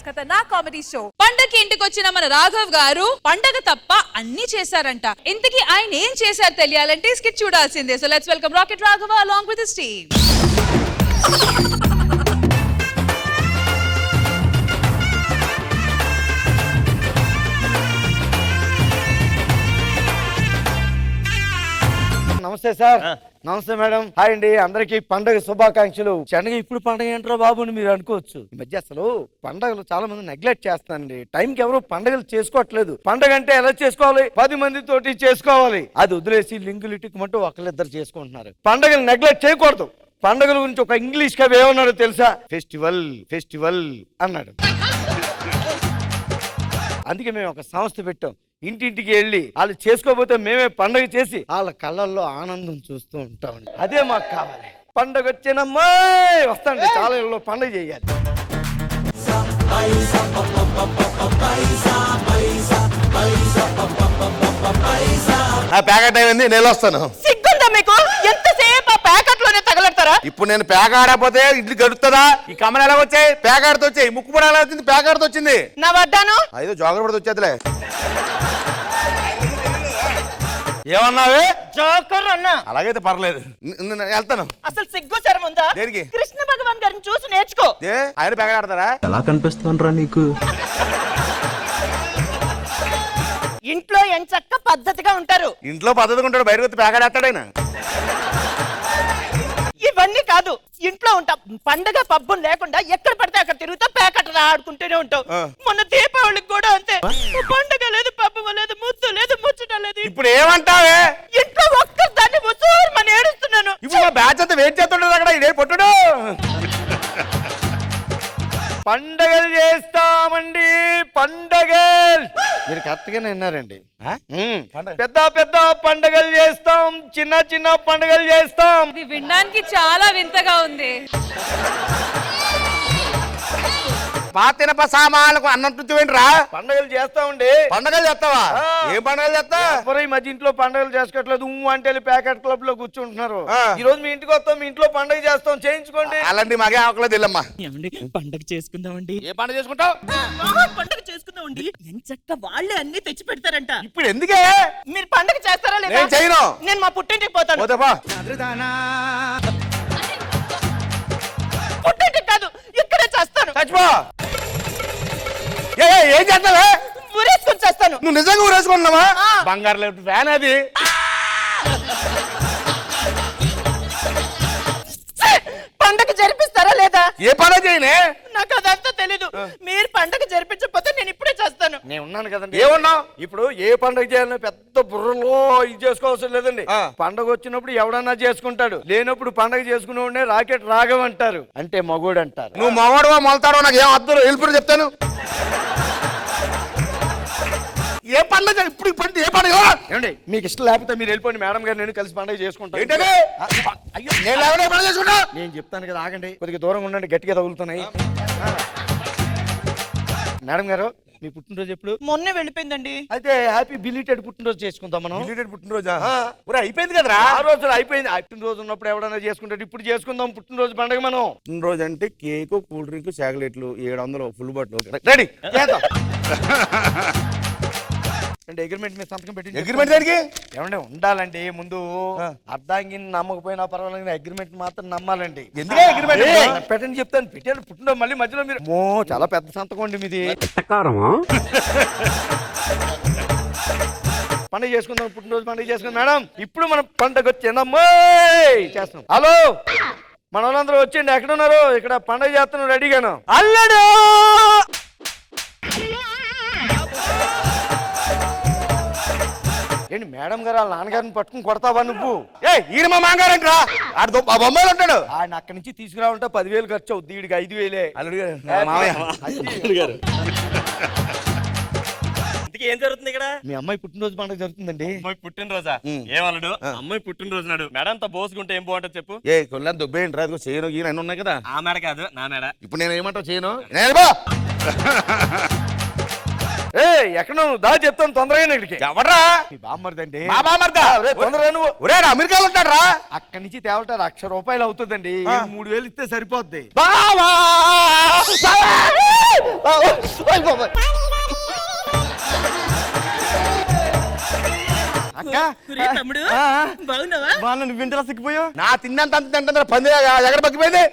ఖతర్నాక్ comedy show. పండగకి ఇంటికి వచ్చిన మన రాఘవ్ గారు పండగ తప్ప అన్ని చేశారంట. ఇంతకీ ఆయన ఏం చేశారు తెలియాలంటే స్కిట్ చూడాల్సిందే. So let's welcome rocket Raghava along with his team. నమస్తే సార్. నమస్తే మేడం. హాయ్ అండి. అందరికి పండగ శుభాకాంక్షలు. పండగ ఇప్పుడు పండగ ఏంట్రా బాబు అని మీరు అనుకోవచ్చు. ఈ మధ్య అసలు పండగలు చాలా మంది నెగ్లెక్ట్ చేస్తానండి. టైంకి ఎవరు పండగలు చేసుకోవట్లేదు. పండగ అంటే ఎలా చేసుకోవాలి? 10 మందితోటి చేసుకోవాలి. అది వదిలేసి లింగులు ఇటుకమంటూ ఒకళ్ళిద్దరు చేసుకుంటున్నారు. పండగలు నెగ్లెక్ట్ చేయకూడదు. పండగల గురించి ఒక ఇంగ్లీష్ కవి ఏమన్నాడో తెలుసా? ఫెస్టివల్ ఫెస్టివల్ అన్నాడు. అందుకే మేము ఒక సంస్థ పెట్టాం. ఇంటింటికి వెళ్ళి వాళ్ళు చేసుకోకపోతే మేమే పండగ చేసి వాళ్ళ కళ్ళల్లో ఆనందం చూస్తూ ఉంటాం. అదే మాకు కావాలి. పండగ వచ్చినమ్మా వస్తాండి, చాలా ఇళ్ళలో పండగ చేయాలి. ప్యాకెట్ అయింది, నేను వస్తాను. సిగ్గుందా మీకు? ఎంతసేపు ఆ ప్యాకెట్ లోనే తగలడతారా? ఇప్పుడు నేను ప్యాక్ ఆడకపోతే ఇడ్లీ గడుపుతుందా? ఈ కమ్మలు ఎలా వచ్చాయి? ప్యాకెట్ తో వచ్చాయి. ముక్కు కూడా ఎలా వచ్చింది? ప్యాకెట్ తో వచ్చింది. నా వడ్డాను ఐదో జోగర్ పడితే వచ్చేదిలే. ఏమన్నావే? జోకర్ అన్నా. అలాగైతే పర్లేదు, వెళ్తాను. అసలు సిగ్గు శరం ఉందా? దేనికి? కృష్ణ భగవాన్ గారిని చూసి నేర్చుకో. ఆయన ప్యాకెట్ ఆడతారా? ఎలా కనిపిస్తుండ్రా నీకు? ఇంట్లో ఎంచక్క పద్ధతిగా ఉంటారు. ఇంట్లో పద్ధతిగా ఉంటాడు, బయటకు వచ్చి ప్యాకెట్ వేస్తాడైనా. ఇవన్నీ కాదు, ఇంట్లో ఉంటాం. పండగ పబ్బం లేకుండా ఎక్కడ పడితే అక్కడ తిరుగుతా ప్యాకెట్ ఆడుకుంటూనే ఉంటాం. మొన్న దీపావళికి కూడా అంతే. పండగ లేదు, పబ్బం లేదు, ముద్దు లేదు, ముచ్చట లేదు. ఇప్పుడు ఏమంటావే? ఇంట్లో ఒక్క దాన్ని ముసూరు ఏడుస్తున్నాను. ఇప్పుడు మా బ్యాచ్ అంతా వెయిట్ చేస్తుండదు అక్కడ. ఇదే పొట్టుడు. పండగలు చేస్తామండి, పండగలు. మీరు కరెక్ట్గానే విన్నారండి. పెద్ద పెద్ద పండగలు చేస్తాం, చిన్న చిన్న పండగలు చేస్తాం. ఇది వినడానికి చాలా వింతగా ఉంది. పాతినప సామాన్లకు అన్నం రా. పండగలు చేస్తామండి. పండగలు చేస్తావా? ఏం పండగలు చేస్తా? ఈ మధ్య ఇంట్లో పండగలు చేసుకోవట్లేదు. అంటే ప్యాకెట్ క్లబ్ లో కూర్చుంటున్నారు. ఈ రోజు మీ ఇంటికి వస్తాం, మీ ఇంట్లో పండగ చేస్తాం, చేయించుకోండి. అలాంటి మాకే ఆకలేదు ఇల్లమ్మా. పండగ చేసుకుందామండి. ఏ పండగ చేసుకుంటావు? పండగ చేసుకుందామండి. ఎంచక్క వాళ్ళే అన్ని తెచ్చి పెడతారంట. ఇప్పుడు ఎందుకే? మీరు పండగ చేస్తారా లేదా? నేను చేయను. నేను మా పుట్టింటికి పోతాను. పుట్టింటికి కాదు, ఇక్కడే చేస్తాను. చచ్చిపో. ఏం చేస్తావే? ఊరేసుకొని చేస్తాను. నువ్వు నిజంగా ఊరేసుకున్నావా? బంగారు లేదు ఫ్యాన్ అది. పండగ జరిపిస్తారా లేదా? ఏ పండగ చేయనే? నాకు అదంతా తెలీదు. మీరు పండగ జరిపించకపోతే నేను ఇప్పుడే చేస్తాను. నేను ఉన్నాను కదండి. ఏమున్నావు? ఇప్పుడు ఏ పండగ చేయాలని పెద్ద బుర్రలో ఇది చేసుకోవాల్సిన లేదండి. పండగ వచ్చినప్పుడు ఎవడన్నా చేసుకుంటాడు, లేనప్పుడు పండగ చేసుకునే రాకెట్ రాఘవ్ అంటారు, అంటే మగోడు అంటారు. నువ్వు మగవాడువా మొలతాడో నాకు ఏం అర్థం. వెళ్ళిపోయి చెప్తాను. ఏ పండుగ? ఇప్పుడు ఇప్పుడు ఏ పండుగ? ఏమండి, మీకు ఇష్టం లేకపోతే మీరు వెళ్ళిపోండి. మేడం గారు నేను కలిసి పండుగ చేసుకుంటాను. ఏంటంటే నేను పండుగ చేసుకుంటా. నేను చెప్తాను కదా, ఆగండి. కొద్దిగా దూరంగా ఉండండి, గట్టిగా తగులుతున్నాయి. మేడం గారు, మీ పుట్టినరోజు ఎప్పుడు? మొన్నే వెళ్ళిపోయిందండి. అయితే హ్యాపీ బిలీటెడ్ పుట్టినరోజు చేసుకుందాం మనం. బిలీటెడ్ పుట్టినరోజా? అయిపోయింది కదరా. ఆ రోజులు అయిపోయింది. పుట్టినరోజు ఉన్నప్పుడు ఎవడన్నా చేసుకుంటాడు, ఇప్పుడు చేసుకుందాం పుట్టినరోజు పండుగ మనం. పుట్టినరోజు అంటే కేక్, కూల్ డ్రింక్, చాక్లెట్లు 700 ఫుల్ బాటిల్ రెడీ. అంటే అగ్రిమెంట్ మీద సంతకం పెట్టి. అగ్రిమెంట్ దానికి ఏమంటే ఉండాలండి. ముందు అర్ధాంగి నమ్మకపోయినా పర్వాలేదు, అగ్రిమెంట్ మాత్రం నమ్మాలండి. ఎందుకే అగ్రిమెంట్? పెట్టండి, చెప్తాను. పెట్టాను పుట్టినరోజు మళ్ళీ మధ్యలో మీరు చాలా పెద్ద సంతకం అండి మీది. పండుగ చేసుకుందాం, పుట్టినరోజు పండుగ చేసుకుందాం. మేడం, ఇప్పుడు మనం పండుగ వచ్చిందమ్మా చేస్తున్నాం. హలో, మన వాళ్ళందరూ వచ్చేయండి. ఎక్కడ ఉన్నారు? ఇక్కడ పండుగ చేస్తున్నాం రెడీగాను. అల్లడు ఏంటి మేడం గారు వాళ్ళ నాన్నగారిని పట్టుకుని కొడతావా నువ్వు? ఈయన మా మాంగారంటరా. ఆ బొమ్మలు ఉంటాడు. ఆయన అక్కడి నుంచి తీసుకురావాలంటే 10,000 ఖర్చు అవుద్ది. వీడికి 5,000. ఇంతకీ ఏం జరుగుతుంది ఇక్కడ? మీ అమ్మాయి పుట్టినరోజు పండుగ జరుగుతుందండి. అమ్మాయి పుట్టినరోజా? ఏమన్నాడు? అమ్మాయి పుట్టినరోజు నాడు మేడంతో బోసుకుంటే ఏం బాగుంటుంది చెప్పు. ఏ కొల్లని దుబ్బేయండి రాదు చేయను గీను అన్నీ ఉన్నాయి కదా. ఆ మేడ కాదు నా మేడ. ఇప్పుడు నేను ఏమంటావు చేయను ఏ ఎక్కడ నువ్వు దా చెప్తాను తొందరగా ఇక్కడికి. ఎవడ్రా? మీ బామ్మర్దండి. మా బామర్దా? ఒరే, తొందరగా నువ్వు. ఒరే అమెరికాలో ఉంటాడు రా. అక్కడి నుంచి తేవటారు 1,00,000 రూపాయలు అవుతుందండి. 3,000 ఇస్తే సరిపోద్ది. బావా అక్క తమ్ముడు ఆ, బాగున్నావా? బాగా నువ్వు ఇంటిలో సిక్కిపోయావు. నా తిన్నంత అంత తింటుందా పంది ఎక్కడ పక్కిపోయింది?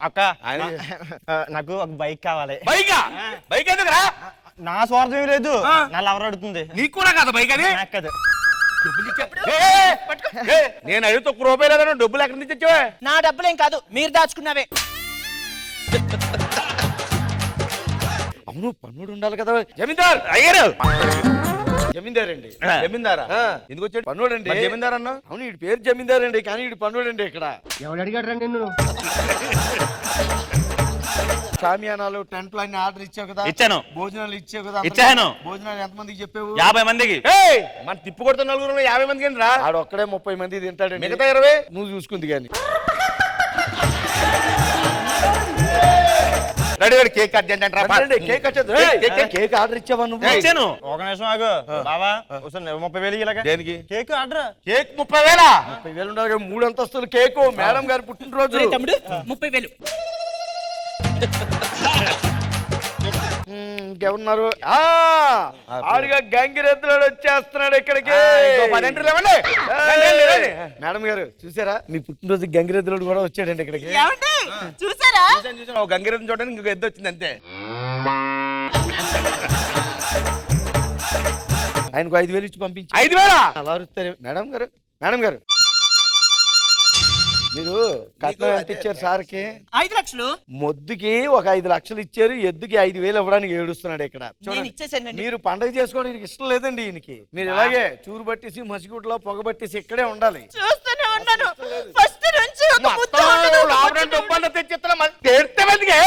అక్క నాకు ఒక బైక్ కావాలి. బైకా? బైక్ ఎందుకురా? నా స్వార్థం లేదు, నా లవర్ అడుగుతుంది. నీకు కూడా కదా బైక్ అది? నాకు కాదు. నేను 5 రూపాయలు డబ్బులు ఎక్కడి నుంచి తెచ్చావే? నా డబ్బులేం కాదు, మీరు దాచుకున్నావే. అవును పన్నుడు ఉండాలి కదా. జమీందార్ అయ్యారు. జమీందార్ అండి. జమీందారా? ఆ. ఎందుకు వచ్చాడు పన్నుడు అండి. మరి జమీందార్ అన్నా? అవును వీడి పేరు జమీందార్ అండి, కానీ వీడి పన్నుడు అండి. ఇక్కడ షామియానాలు టెంట్లు అన్ని ఆర్డర్ ఇచ్చావు కదా. ఇచ్చాను. భోజనాలు ఇచ్చావు కదా. ఇచ్చాను. భోజనాలు ఎంతమందికి చెప్పావు? 50 మందికి. మన తిప్పు కొడుతున్న నలుగురు 50 మందికి రా. ఆడు ఒక్కడే 30 మంది తింటాడండి. మిగతా 20 నువ్వు చూసుకుంది కానీ. రెడీ రెడీ కేక్ కట్ చేయండి రా. రండి, కేక్ వచ్చేది. ఏయ్, కేక్ ఆర్డర్ ఇచ్చావా నువ్వు? ఇచ్చాను. ఒక నిమిషం ఆగు బావా. 30,000 ఇలాగా. దేనికి? Cake order. కేక్ 30,000? 30,000 ఉండాలి. 3 అంతస్తుల కేకు మేడం గారు పుట్టినరోజు. తమ్ముడు 30,000. ఇంకెవరున్నారు? ఆడిగా గంగిరెద్దులాడు వచ్చేస్తున్నాడు ఇక్కడికి. 10 ఎంట్రీలు ఇవ్వండి. మేడం గారు చూసారా, మీ పుట్టినరోజు గంగిరెద్దులాడు కూడా వచ్చాడండి ఇక్కడికి. ఏమండి చూసారా? చూసాను ఒక గంగిరెద్దుని చూడడానికి ఇంకొక ఎద్దు వచ్చింది అంతే. ఆయనకు 5,000 ఇచ్చి పంపించి. 5,000? అలా అరుస్తారు మేడం గారు. మేడం గారు మీరు కట్నం ఎంత ఇచ్చారు సార్కి? 5 లక్షలు. మొద్దుకి ఒక 5 లక్షలు ఇచ్చారు, ఎద్దుకి 5,000 ఇవ్వడానికి ఏడుస్తున్నాడు ఇక్కడ. నేను ఇచ్చేసానండి. మీరు పండగ చేసుకోవడానికి ఇష్టం లేదండి ఈయనకి. మీరు ఇలాగే చూరు పట్టేసి మసిగుడ్లో పొగ పట్టేసి ఇక్కడే ఉండాలి. చూస్తూనే ఉన్నాను ఫస్ట్ నుంచి. ఒక ముద్ద మొత్తం ఉండదు, ఒక లోపల ముద్ద డబ్బాలో తెచ్చిస్తున్నా మరి తెరిస్తే మందికి.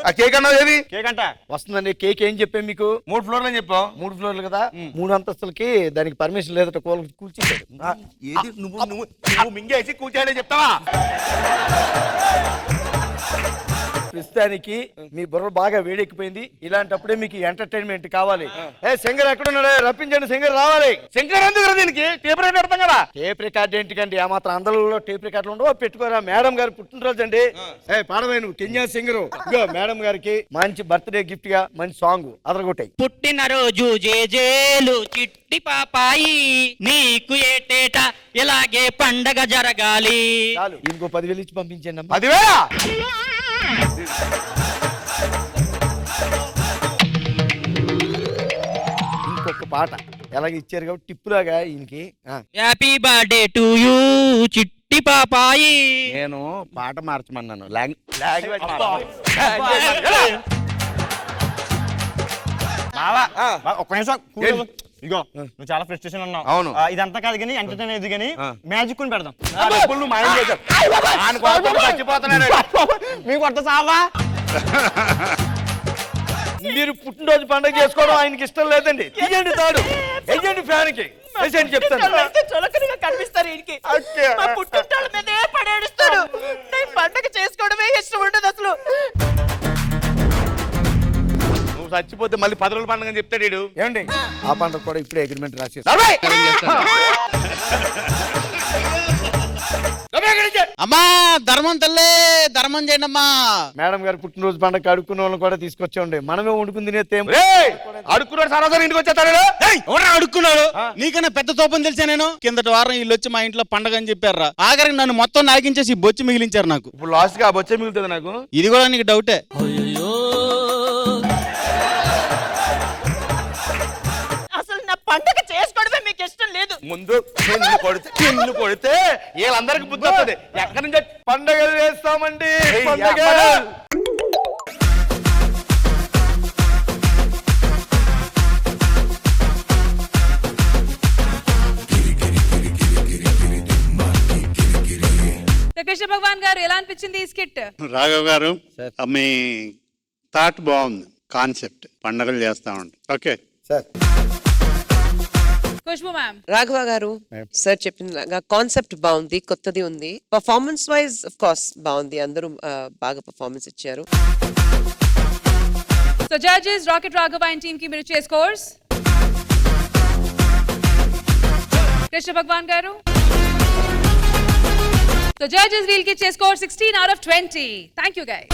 ఆ కేక్ అన్నది ఏది? కేక్ అంట వస్తుందండి. కేక్ ఏం చెప్పాం మీకు? 3 ఫ్లోర్లు అని చెప్పావు. 3 ఫ్లోర్లు కదా. 3 అంతస్తులకి దానికి పర్మిషన్ లేదట. కూల్చేశాడు. ఏది నువ్వు మింగేసి కూర్చోడే చెప్తావా? ప్రస్తుతానికి మీ బుర్ర బాగా వేడెక్కిపోయింది. ఇలాంటప్పుడే మీకు ఎంటర్టైన్మెంట్ కావాలి. ఏ సింగర్ ఎక్కడున్నాడే? రప్పించండి, సింగర్ రావాలి. శంకర్ ఎందుకు దీనికి టేప్ రికార్డ్ పెడతాం కదా. టేప్ రికార్డ్ ఏంటికండి? ఆ మాత్రం అందరిలో టేప్ రికార్డులు ఉండవు. పెట్టుకోరా. మేడం గారు పుట్టినరోజు అండి. ఏ పాడవే నువ్వు కెన్యా సింగరు. ఇగో మేడం గారికి మంచి బర్త్డే గిఫ్ట్ గా మంచి సాంగ్ అదరగొట్టాయి. పుట్టినరోజు జేజేలు చిట్టి పాపాయి, నీకు ఏటేటా ఇలాగే పండగ జరగాలి. చాలు, ఇంకో 10,000 ఇచ్చి పంపించండి అమ్మా. 10,000? ఇంకొక పాట ఎలాగ ఇచ్చారు కాబట్టి టిప్పు లాగా ఈయనకి. హ్యాపీ బర్త్డే టు యూ చిట్టి పాపాయి. నేను పాట మార్చమన్నాను. లాంగ్వేజ్ బావా ఒక్క నిమిషం కూర్చో. ఇగో నువ్వు చాలా ఫ్రస్ట్రేషన్ ఉన్నావు. అవును. ఇదంతా కాదు కానీ ఎంటర్టైన్ అయ్యేది కానీ మ్యాజిక్ కొని పెడదాం. నువ్వు మాయం చేశావు. ఆయన కోసం చచ్చిపోతున్నాడు. మీకు కొత్త సావా. మీరు పుట్టినరోజు పండుగ చేసుకోవడం ఆయనకి ఇష్టం లేదండి. తీయండి తాడు, వెయ్యండి ఫ్యాన్ కి వేసేయండి చెప్తాను. అయితే చులకనగా కనిపిస్తారు ఈయనకి. మా పుట్టింటాళ్ళ మీదే పడేడుస్తాడు. నేను పండగ చేసుకోవడమే ఇష్టం ఉండదు అసలు. నువ్వు చచ్చిపోతే మళ్ళీ 10 రోజుల పండుగ అని చెప్తాడు వీడు. ఏమండి ఆ పండుగ కూడా ఇప్పుడే అగ్రిమెంట్ రాసేసి. అమ్మా ధర్మం తల్లే ధర్మం చేయండి అమ్మా. మేడం గారు పుట్టినరోజు పండుగ అడుక్కున్న వాళ్ళని కూడా తీసుకొచ్చాండి. మనమే వండుకుని తినేస్తే అడుక్కున్నాడు సరాసరి ఇంటికి వచ్చేస్తాడు. ఎవరా అడుక్కున్నాడు? నీకన్నా పెద్ద తోపని తెలిసా నేను. కిందటి వారం వీళ్ళు వచ్చి మా ఇంట్లో పండగ అని చెప్పారా. ఆఖరికి నన్ను మొత్తం నాగించేసి బొచ్చి మిగిలించారు నాకు. ఇప్పుడు లాస్ట్ గా బొచ్చే మిగులుతుంది నాకు. ఇది కూడా నీకు డౌటే. అసలు నా పండగ చేసుకోవడమే మీకు ఇష్టం లేదు. ముందు నిన్ను కొడితే వీళ్ళందరికి బుద్ధి వస్తుంది. ఎక్కడి నుంచి పండగలు చేస్తామండి. పండగ కృష్ణ భగవాన్ గారు ఎలా అనిపించింది ఈ స్కిట్? రాఘవ్ గారు మీ థాట్ బాగుంది, కాన్సెప్ట్ పండగలు చేస్తా ఉంటాం. Okay sir. Khushbu ma'am. Raghava గారు సార్ చెప్పిన కాన్సెప్ట్ బాగుంది, కొత్తది ఉంది. పర్ఫార్మెన్స్ వైజ్ ఆఫ్ కోర్స్ బాగుంది, అందరూ బాగా పర్ఫార్మెన్స్ ఇచ్చారు. So judges rocket Raghava and team కి మీరు ఇచ్చే స్కోర్స్. కృష్ణ భగవాన్ గారు. సో జడ్జెస్ వీల్ కి ఇచ్చే score 16 out of 20. Thank you guys.